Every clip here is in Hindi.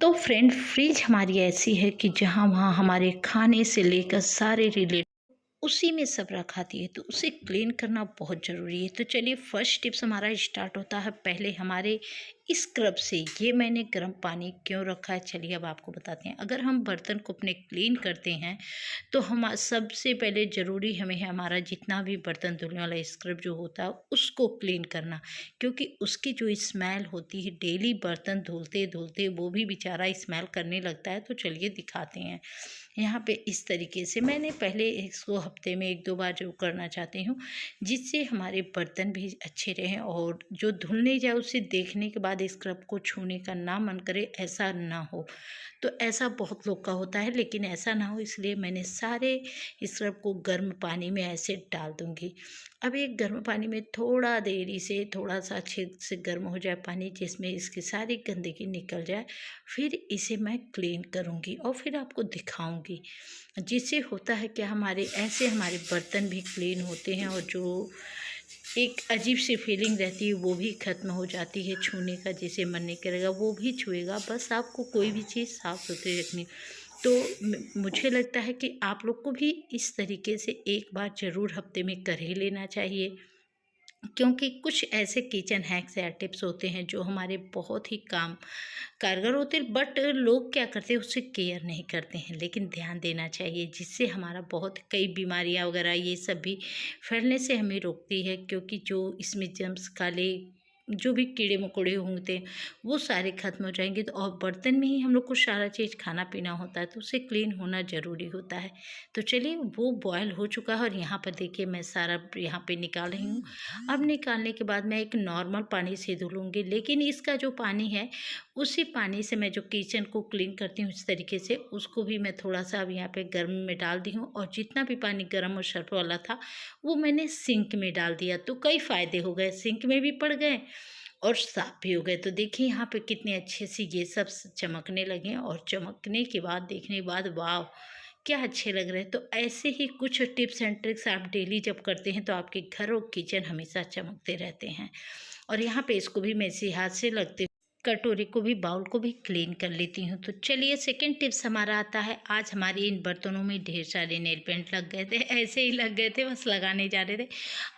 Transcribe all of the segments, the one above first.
तो फ्रेंड फ्रिज हमारी ऐसी है कि जहाँ वहाँ हमारे खाने से लेकर सारे रिलेट उसी में सब रखाती है, तो उसे क्लीन करना बहुत ज़रूरी है। तो चलिए फर्स्ट टिप्स हमारा स्टार्ट होता है पहले हमारे स्क्रब से। ये मैंने गर्म पानी क्यों रखा है, चलिए अब आपको बताते हैं। अगर हम बर्तन को अपने क्लीन करते हैं तो हम सबसे पहले ज़रूरी हमें है हमारा जितना भी बर्तन धुलने वाला स्क्रब जो होता है उसको क्लीन करना, क्योंकि उसकी जो स्मेल होती है डेली बर्तन धुलते धुलते वो भी बेचारा स्मेल करने लगता है। तो चलिए दिखाते हैं। यहाँ पे इस तरीके से मैंने पहले इसको हफ्ते में 1-2 बार जो करना चाहती हूँ, जिससे हमारे बर्तन भी अच्छे रहें और जो धुलने जाए उसे देखने के बाद स्क्रब को छूने का ना मन करे, ऐसा ना हो। तो ऐसा बहुत लोग का होता है, लेकिन ऐसा ना हो इसलिए मैंने सारे स्क्रब को गर्म पानी में ऐसे डाल दूँगी। अब एक गर्म पानी में थोड़ा देरी से थोड़ा-सा अच्छे से गर्म हो जाए पानी, जिसमें इसकी सारी गंदगी निकल जाए, फिर इसे मैं क्लीन करूँगी और फिर आपको दिखाऊँगी। जिससे होता है कि हमारे ऐसे हमारे बर्तन भी क्लीन होते हैं और जो एक अजीब सी फीलिंग रहती है वो भी ख़त्म हो जाती है। छूने का जिसे मन नहीं करेगा वो भी छुएगा। बस आपको कोई भी चीज़ साफ़ सुथरी रखनी। तो मुझे लगता है कि आप लोग को भी इस तरीके से एक बार ज़रूर हफ्ते में कर ही लेना चाहिए, क्योंकि कुछ ऐसे किचन हैक्स या टिप्स होते हैं जो हमारे बहुत ही काम कारगर होते हैं, बट लोग क्या करते हैं उससे केयर नहीं करते हैं। लेकिन ध्यान देना चाहिए, जिससे हमारा बहुत कई बीमारियां वगैरह ये सब भी फैलने से हमें रोकती है, क्योंकि जो इसमें जर्म्स काले जो भी कीड़े मकोड़े होते हैं वो सारे ख़त्म हो जाएंगे। तो और बर्तन में ही हम लोग को सारा चीज़ खाना पीना होता है, तो उसे क्लीन होना ज़रूरी होता है। तो चलिए वो बॉयल हो चुका है और यहाँ पर देखिए मैं सारा यहाँ पे निकाल रही हूँ। अब निकालने के बाद मैं एक नॉर्मल पानी से धुलूँगी, लेकिन इसका जो पानी है उसी पानी से मैं जो किचन को क्लीन करती हूँ इस तरीके से, उसको भी मैं थोड़ा-सा अब यहाँ पे गर्म में डाल दी हूँ और जितना भी पानी गर्म और सर्फ़ वाला था, वो मैंने सिंक में डाल दिया। तो कई फ़ायदे हो गए, सिंक में भी पड़ गए और साफ़ भी हो गए। तो देखिए यहाँ पे कितने अच्छे से ये सब चमकने लगे और चमकने के बाद देखने के बाद वाव! क्या अच्छे लग रहे हैं। तो ऐसे ही कुछ टिप्स एंड ट्रिक्स आप डेली जब करते हैं तो आपके घर और किचन हमेशा चमकते रहते हैं। और यहाँ पे इसको भी मैं इसी हाथ से लगते कटोरी को भी बाउल को भी क्लीन कर लेती हूँ। तो चलिए सेकंड टिप्स हमारा आता है। आज हमारे इन बर्तनों में ढेर सारे नेल पेंट लग गए थे, ऐसे ही लग गए थे, बस लगाने जा रहे थे।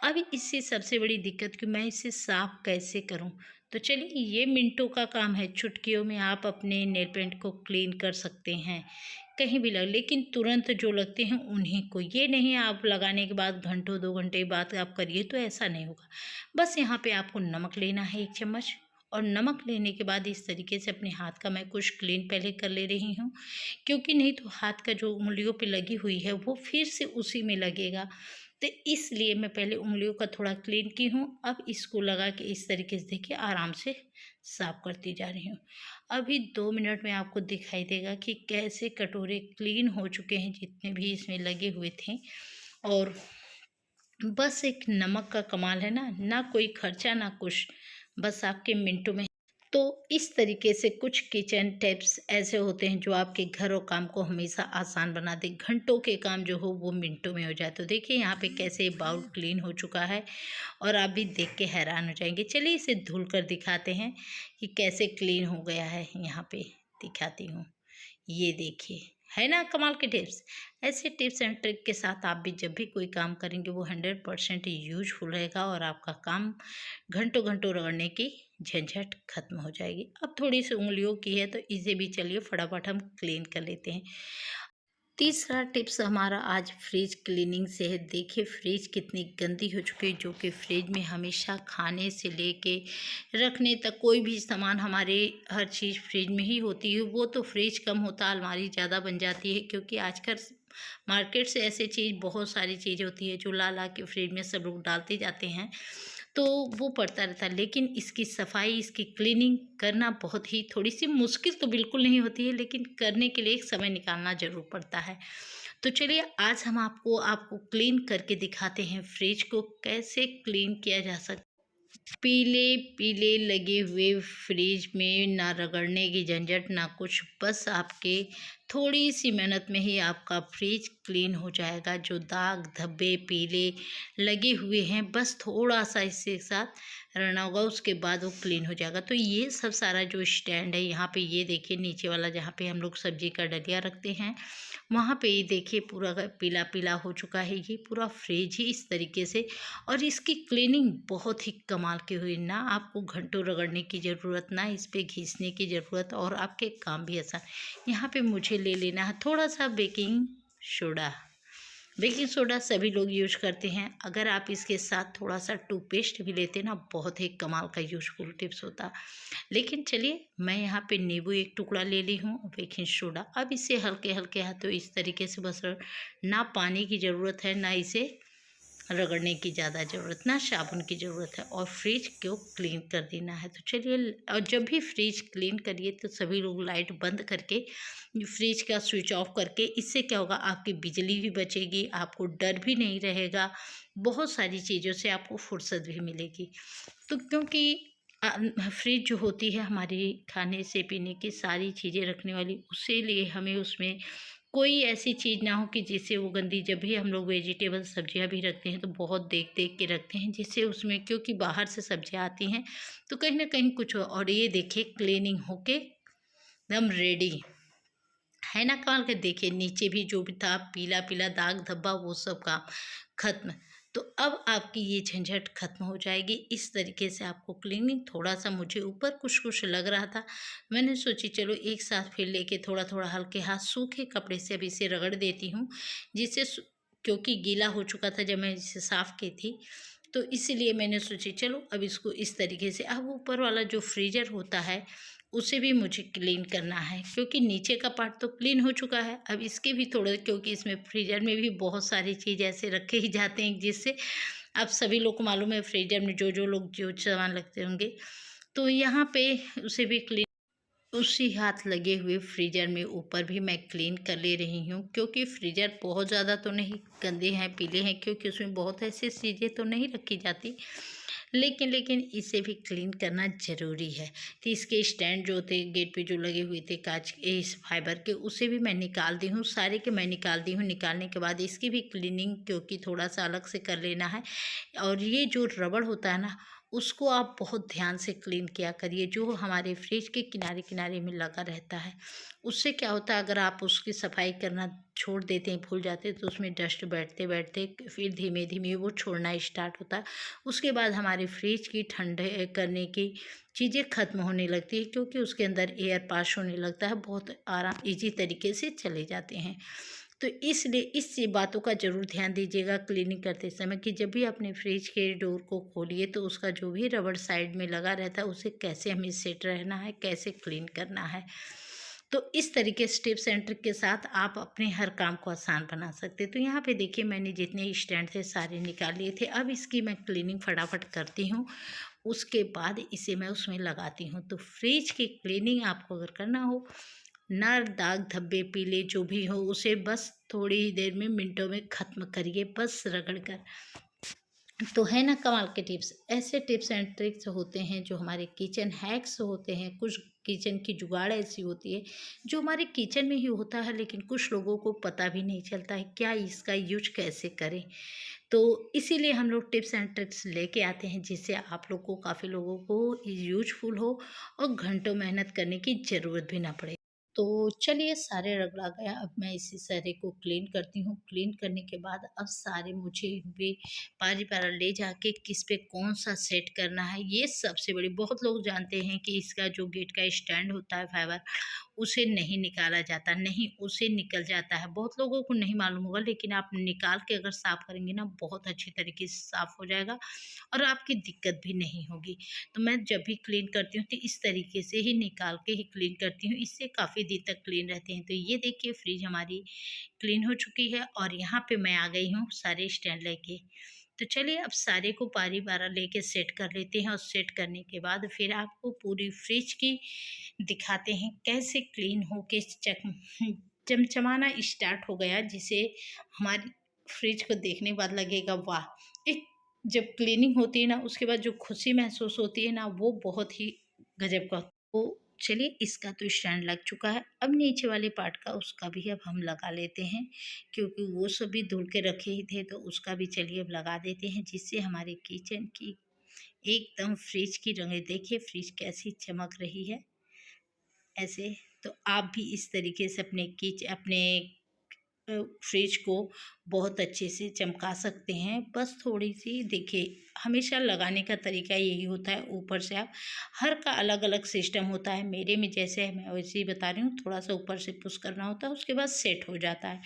अब इससे सबसे बड़ी दिक्कत कि मैं इसे साफ़ कैसे करूँ। तो चलिए ये मिनटों का काम है, चुटकियों में आप अपने नेल पेंट को क्लीन कर सकते हैं। कहीं भी लग, लेकिन तुरंत जो लगते हैं उन्हीं को, ये नहीं आप लगाने के बाद घंटों 2 घंटे बाद आप करिए, तो ऐसा नहीं होगा। बस यहाँ पे आपको नमक लेना है 1 चम्मच और नमक लेने के बाद इस तरीके से अपने हाथ का मैं कुछ क्लीन पहले कर ले रही हूँ, क्योंकि नहीं तो हाथ का जो उँगलियों पे लगी हुई है वो फिर से उसी में लगेगा। तो इसलिए मैं पहले उँगलियों का थोड़ा क्लीन की हूँ। अब इसको लगा के इस तरीके से देखिए आराम से साफ करती जा रही हूँ। अभी 2 मिनट में आपको दिखाई देगा कि कैसे कटोरे क्लीन हो चुके हैं जितने भी इसमें लगे हुए थे। और बस एक नमक का कमाल है ना, ना कोई खर्चा ना कुछ, बस आपके मिनटों में। तो इस तरीके से कुछ किचन टिप्स ऐसे होते हैं जो आपके घर और काम को हमेशा आसान बना दे, घंटों के काम जो हो वो मिनटों में हो जाए। तो देखिए यहाँ पे कैसे बाउल क्लीन हो चुका है और आप भी देख के हैरान हो जाएंगे। चलिए इसे धुल कर दिखाते हैं कि कैसे क्लीन हो गया है। यहाँ पे दिखाती हूँ, ये देखिए, है ना कमाल के टिप्स। ऐसे टिप्स एंड ट्रिक के साथ आप भी जब भी कोई काम करेंगे वो 100% यूजफुल रहेगा और आपका काम घंटों घंटों रगड़ने की झंझट खत्म हो जाएगी। अब थोड़ी सी उंगलियों की है तो इसे भी चलिए फटाफट हम क्लीन कर लेते हैं। तीसरा टिप्स हमारा आज फ्रिज क्लीनिंग से है। देखिए फ्रिज कितनी गंदी हो चुकी है, जो कि फ्रिज में हमेशा खाने से लेके रखने तक कोई भी सामान हमारे हर चीज़ फ्रिज में ही होती है। वो तो फ्रिज कम होता अलमारी ज़्यादा बन जाती है, क्योंकि आजकल मार्केट से ऐसे चीज़ बहुत सारी चीज़ होती है जो ला ला के फ्रिज में सब लोग डालते जाते हैं, तो वो पड़ता रहता है। लेकिन इसकी सफाई इसकी क्लीनिंग करना बहुत ही थोड़ी सी मुश्किल तो बिल्कुल नहीं होती है, लेकिन करने के लिए एक समय निकालना ज़रूर पड़ता है। तो चलिए आज हम आपको आपको क्लीन करके दिखाते हैं फ्रिज को कैसे क्लीन किया जा सकता। पीले पीले लगे हुए फ्रिज में ना रगड़ने की झंझट ना कुछ, बस आपके थोड़ी सी मेहनत में ही आपका फ्रिज क्लीन हो जाएगा। जो दाग धब्बे पीले लगे हुए हैं बस थोड़ा सा इसके साथ रहना होगा, उसके बाद वो क्लीन हो जाएगा। तो ये सब सारा जो स्टैंड है यहाँ पे, ये देखिए नीचे वाला जहाँ पे हम लोग सब्जी का डलिया रखते हैं, वहाँ पे ये देखिए पूरा पीला पीला हो चुका है। ये पूरा फ्रिज ही इस तरीके से, और इसकी क्लीनिंग बहुत ही कमाल की हुई ना। आपको घंटों रगड़ने की ज़रूरत, ना इस पे घिसने की ज़रूरत, और आपके काम भी आसान। यहाँ पे मुझे ले लेना है थोड़ा सा बेकिंग सोडा। बेकिंग सोडा सभी लोग यूज करते हैं। अगर आप इसके साथ थोड़ा सा टूथपेस्ट भी लेते ना, बहुत ही कमाल का यूजफुल टिप्स होता। लेकिन चलिए, मैं यहाँ पे नींबू एक टुकड़ा ले ली हूँ, बेकिंग सोडा। अब इसे हल्के हल्के हाथों इस तरीके से बस ना पानी की ज़रूरत है, ना इसे रगड़ने की ज़्यादा ज़रूरत, ना साबुन की ज़रूरत है, और फ्रिज को क्लीन कर देना है। तो चलिए, और जब भी फ्रिज क्लीन करिए तो सभी लोग लाइट बंद करके, फ्रिज का स्विच ऑफ करके, इससे क्या होगा, आपकी बिजली भी बचेगी, आपको डर भी नहीं रहेगा, बहुत सारी चीज़ों से आपको फुर्सत भी मिलेगी। तो क्योंकि फ्रिज जो होती है हमारी खाने से पीने की सारी चीज़ें रखने वाली, उसी लिए हमें उसमें कोई ऐसी चीज़ ना हो कि जिससे वो गंदी, जब भी हम लोग वेजिटेबल सब्जियां भी रखते हैं तो बहुत देख देख के रखते हैं, जिससे उसमें, क्योंकि बाहर से सब्जियां आती हैं तो कहीं ना कहीं कुछ हो। और ये देखिए क्लीनिंग होके एकदम रेडी है ना, कमाल के। देखिए नीचे भी जो भी था पीला पीला दाग धब्बा, वो सब काम खत्म। तो अब आपकी ये झंझट खत्म हो जाएगी। इस तरीके से आपको क्लीनिंग, थोड़ा सा मुझे ऊपर कुछ कुछ लग रहा था, मैंने सोची चलो एक साथ फिर लेके थोड़ा थोड़ा हल्के हाथ सूखे कपड़े से अब इसे रगड़ देती हूँ, जिससे क्योंकि गीला हो चुका था जब मैं इसे साफ़ की थी, तो इसीलिए मैंने सोची चलो अब इसको इस तरीके से। अब ऊपर वाला जो फ्रीजर होता है उसे भी मुझे क्लीन करना है, क्योंकि नीचे का पार्ट तो क्लीन हो चुका है। अब इसके भी थोड़े, क्योंकि इसमें फ्रीजर में भी बहुत सारी चीज़ ऐसे रखे ही जाते हैं जिससे, आप सभी लोग को मालूम है फ्रीजर में जो जो लोग जो सामान रखते होंगे, तो यहाँ पे उसे भी क्लीन, उसी हाथ लगे हुए फ्रीजर में ऊपर भी मैं क्लीन कर ले रही हूँ, क्योंकि फ्रीजर बहुत ज़्यादा तो नहीं गंदे हैं, पीले हैं, क्योंकि उसमें बहुत ऐसी चीज़ें तो नहीं रखी जाती, लेकिन इसे भी क्लीन करना ज़रूरी है। तो इसके स्टैंड जो थे गेट पे जो लगे हुए थे कांच के, इस फाइबर के, उसे भी मैं निकाल दी हूँ, सारे के मैं निकाल दी हूँ। निकालने के बाद इसकी भी क्लीनिंग, क्योंकि थोड़ा सा अलग से कर लेना है। और ये जो रबड़ होता है ना, उसको आप बहुत ध्यान से क्लीन किया करिए, जो हमारे फ्रिज के किनारे किनारे में लगा रहता है। उससे क्या होता है, अगर आप उसकी सफाई करना छोड़ देते हैं, भूल जाते हैं, तो उसमें डस्ट बैठते बैठते फिर धीमे धीमे वो छोड़ना स्टार्ट होता है। उसके बाद हमारे फ्रिज की ठंडे करने की चीज़ें ख़त्म होने लगती है, क्योंकि उसके अंदर एयर पास होने लगता है, बहुत आराम ईजी तरीके से चले जाते हैं। तो इसलिए इस बातों का ज़रूर ध्यान दीजिएगा क्लीनिंग करते समय, कि जब भी अपने फ्रिज के डोर को खोलिए तो उसका जो भी रबड़ साइड में लगा रहता है उसे कैसे हमें सेट रहना है, कैसे क्लीन करना है। तो इस तरीके से टिप्स एंड ट्रिक के साथ आप अपने हर काम को आसान बना सकते हैं। तो यहाँ पे देखिए मैंने जितने स्टैंड थे सारे निकाल लिए थे। अब इसकी मैं क्लीनिंग फटाफट करती हूँ, उसके बाद इसे मैं उसमें लगाती हूँ। तो फ्रिज की क्लीनिंग आपको अगर करना हो, ना दाग धब्बे पीले जो भी हो, उसे बस थोड़ी ही देर में, मिनटों में ख़त्म करिए, बस रगड़ कर। तो है ना कमाल के टिप्स। ऐसे टिप्स एंड ट्रिक्स होते हैं जो हमारे किचन हैक्स होते हैं, कुछ किचन की जुगाड़ ऐसी होती है जो हमारे किचन में ही होता है, लेकिन कुछ लोगों को पता भी नहीं चलता है क्या इसका यूज कैसे करें। तो इसीलिए हम लोग टिप्स एंड ट्रिक्स लेके आते हैं, जिससे आप लोग को, काफ़ी लोगों को यूजफुल हो और घंटों मेहनत करने की ज़रूरत भी ना पड़े। तो चलिए, सारे रगड़ा गया, अब मैं इसी सारे को क्लीन करती हूँ। क्लीन करने के बाद अब सारे मुझे भी पारी पारा ले जाके किस पे कौन सा सेट करना है, ये सबसे बड़ी, बहुत लोग जानते हैं कि इसका जो गेट का स्टैंड होता है फाइबर, उसे नहीं निकाला जाता, नहीं उसे निकल जाता है, बहुत लोगों को नहीं मालूम होगा, लेकिन आप निकाल के अगर साफ़ करेंगे ना, बहुत अच्छी तरीके से साफ़ हो जाएगा और आपकी दिक्कत भी नहीं होगी। तो मैं जब भी क्लीन करती हूँ तो इस तरीके से ही निकाल के ही क्लीन करती हूँ, इससे काफ़ी दिन तक क्लीन रहते हैं। तो ये देखिए फ्रिज हमारी क्लीन हो चुकी है, और यहाँ पे मैं आ गई हूँ सारे स्टैंड लेके। तो चलिए, अब सारे को पारी बारा लेके सेट कर लेते हैं, और सेट करने के बाद फिर आपको पूरी फ्रिज की दिखाते हैं कैसे क्लीन हो के चमचमाना स्टार्ट हो गया, जिसे हमारी फ्रिज को देखने के बाद लगेगा वाह। एक जब क्लीनिंग होती है ना, उसके बाद जो खुशी महसूस होती है ना, वो बहुत ही गजब का। तो चलिए, इसका तो स्टैंड लग चुका है, अब नीचे वाले पार्ट का, उसका भी अब हम लगा लेते हैं, क्योंकि वो सभी धुल के रखे ही थे, तो उसका भी चलिए अब लगा देते हैं, जिससे हमारे किचन की एकदम फ्रिज की रंगें देखिए, फ्रिज कैसी चमक रही है ऐसे। तो आप भी इस तरीके से अपने फ्रिज को बहुत अच्छे से चमका सकते हैं। बस थोड़ी-सी देखिए, हमेशा लगाने का तरीका यही होता है, ऊपर से आप हर का अलग-अलग सिस्टम होता है। मेरे में जैसे है मैं वैसे ही बता रही हूँ, थोड़ा-सा ऊपर से पुश करना होता है, उसके बाद सेट हो जाता है।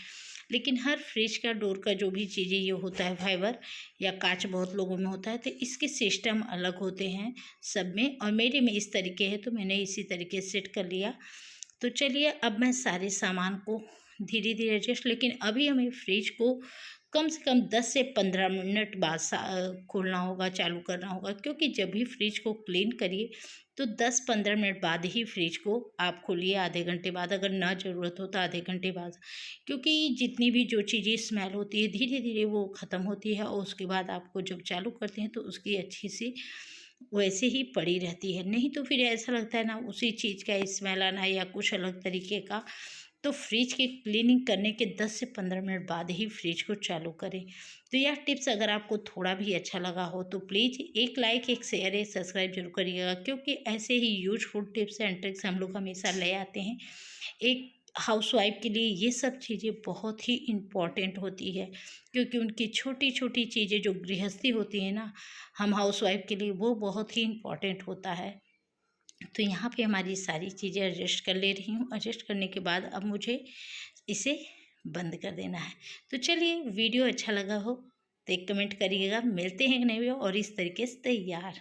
लेकिन हर फ्रिज का डोर का जो भी चीज़ें ये होता है फाइबर या काँच बहुत लोगों में होता है, तो इसके सिस्टम अलग होते हैं सब में, और मेरे में इस तरीके है तो मैंने इसी तरीके से सेट कर लिया। तो चलिए अब मैं सारे सामान को धीरे-धीरे एडजस्ट, लेकिन अभी हमें फ्रिज को कम से कम 10 से 15 मिनट बाद खोलना होगा, चालू करना होगा, क्योंकि जब भी फ्रिज को क्लीन करिए तो 10-15 मिनट बाद ही फ्रिज को आप खोलिए, आधे घंटे बाद, अगर ना ज़रूरत हो तो आधे घंटे बाद। क्योंकि जितनी भी जो चीज़ें स्मेल होती है धीरे-धीरे वो ख़त्म होती है, और उसके बाद आपको जब चालू करते हैं तो उसकी अच्छी सी वैसे ही पड़ी रहती है। नहीं तो फिर ऐसा लगता है ना उसी चीज़ का स्मेल आना या कुछ अलग तरीके का। तो फ्रिज की क्लीनिंग करने के 10 से 15 मिनट बाद ही फ्रिज को चालू करें। तो यह टिप्स अगर आपको थोड़ा भी अच्छा लगा हो तो प्लीज़ एक लाइक, एक शेयर, एक सब्सक्राइब जरूर करिएगा, क्योंकि ऐसे ही यूजफुल टिप्स एंड ट्रिक्स हम लोग हमेशा ले आते हैं। एक हाउसवाइफ के लिए ये सब चीज़ें बहुत ही इम्पॉर्टेंट होती है, क्योंकि उनकी छोटी छोटी चीज़ें जो गृहस्थी होती है ना, हम हाउसवाइफ के लिए वो बहुत ही इम्पॉर्टेंट होता है। तो यहाँ पे हमारी सारी चीज़ें एडजस्ट कर ले रही हूँ। एडजस्ट करने के बाद अब मुझे इसे बंद कर देना है। तो चलिए, वीडियो अच्छा लगा हो तो एक कमेंट करिएगा। मिलते हैं एक नए वीडियो और इस तरीके से तैयार।